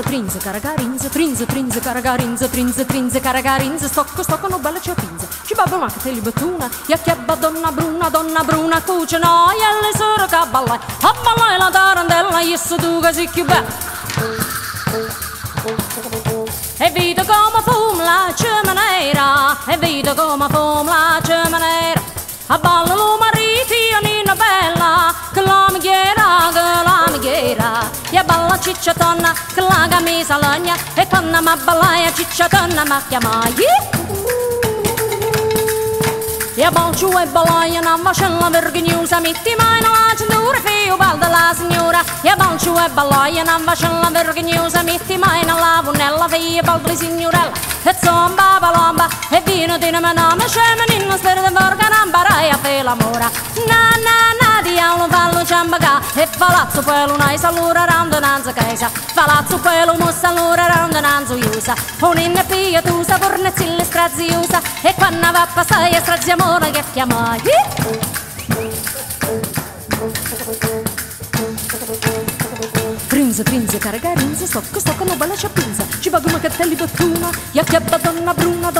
Trinze, caragarinze, trinze, caragarinze, trinze, caragarinze, stocco, no bella cepinze. Ci babba ma che te li bettuna, e che donna bruna, cuce no, e le sore che ballai, a ballai la tarandella, io tu che si più bella. E vedo come fuma la cimenera, e vedo come fuma la cimenera, a ballo lo mariti, Nina bella, che la mighiera, e balla cicciatonna, che la camisa lagna, e quando mi ballaia cicciatonna mi chiamai. E balciu e ballaia una mascella vergognosa, metti mai nella cintura, figlio balda la signora. E balciu e ballaia una mascella vergognosa, metti mai nella vonella, figlio balda la signorella. E zomba balomba, e vino di una nome, scemenino sperde morganamba, rai a fe l'amore. Na, diavolo fallo ciambaga, e palazzo quello nai salura randonanza casa. Palazzo quello mossa allora randonanza usa. Un'inne pia tu sa fornezzille straziosa, e quando va a passare a straziamore che chiamai. Trinze, caragarinze, stocco, no bella cepinza. Ci pago una cartelli bettuna, e che donna bruna,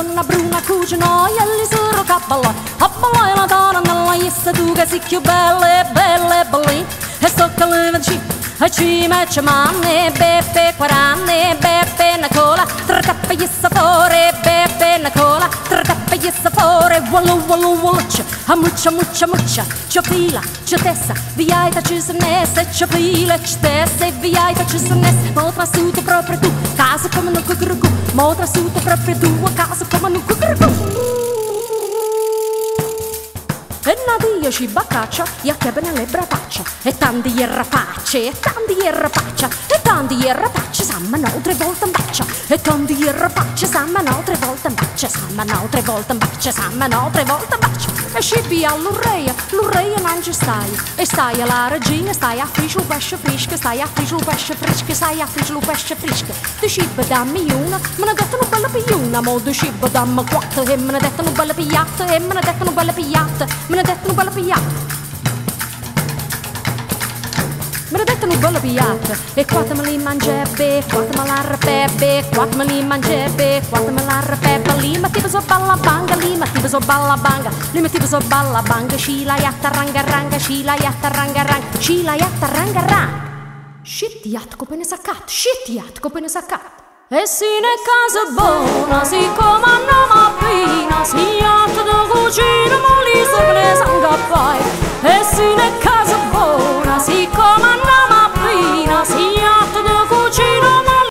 cuce no, e li soro che balla. A ballai la donna nella issa tu che si più belle, belli. E stocca le venci, e ci mette manne, beppe, quaranne, beppe, una cola. Tre tappe gli sapore, beppe, una cola. Tre tappe gli sapore, walluccia. A muccia, c'ho fila, c'ho testa, viaita ci sonnessa, c'ho fila, c'ho testa, e viaita ci sonnessa, mo trasuto proprio tu, casa come un cucurucu, mo trasuto proprio tu, a casa come un cucurucu. E Nadia ci baccaccia, e a che bene le braccia, e tanti ierrapacce, e tanti ierrapacce, sammano 3 volte in baccia, e tanti ierrapacce, sammano 3 volte in baccia, sammano 3 volte in baccia. E scippi all'urreia non ci stai, e stai alla regina, stai a frisco pesce frisco, stai a frisco pesce frisco, stai a frisco pesce frisco. De scippi dammi una, me ne detto una bella pigliuna, mo de scippi dammi 4, e me ne detto una bella pigliata, e me ne detto una bella pigliata, me ne detto una bella pigliata. Me ne detto una bella pigliata, e 4 me li mangiabe, 4 me la rapebbe, 4 me li mangiabe, 4 me la rapebbe. Li mettivo so balla banga, li mettivo so balla banga, li mettivo so balla banga, scila yatta ranga ranga, scila yatta ranga ranga, scila yatta ranga ranga. Scitti yatco pene saccat, scitti yatco pene saccat. E si ne casa buona, si comanda ma pina, si yatta da cucina, ma li so ne sanga poi. E si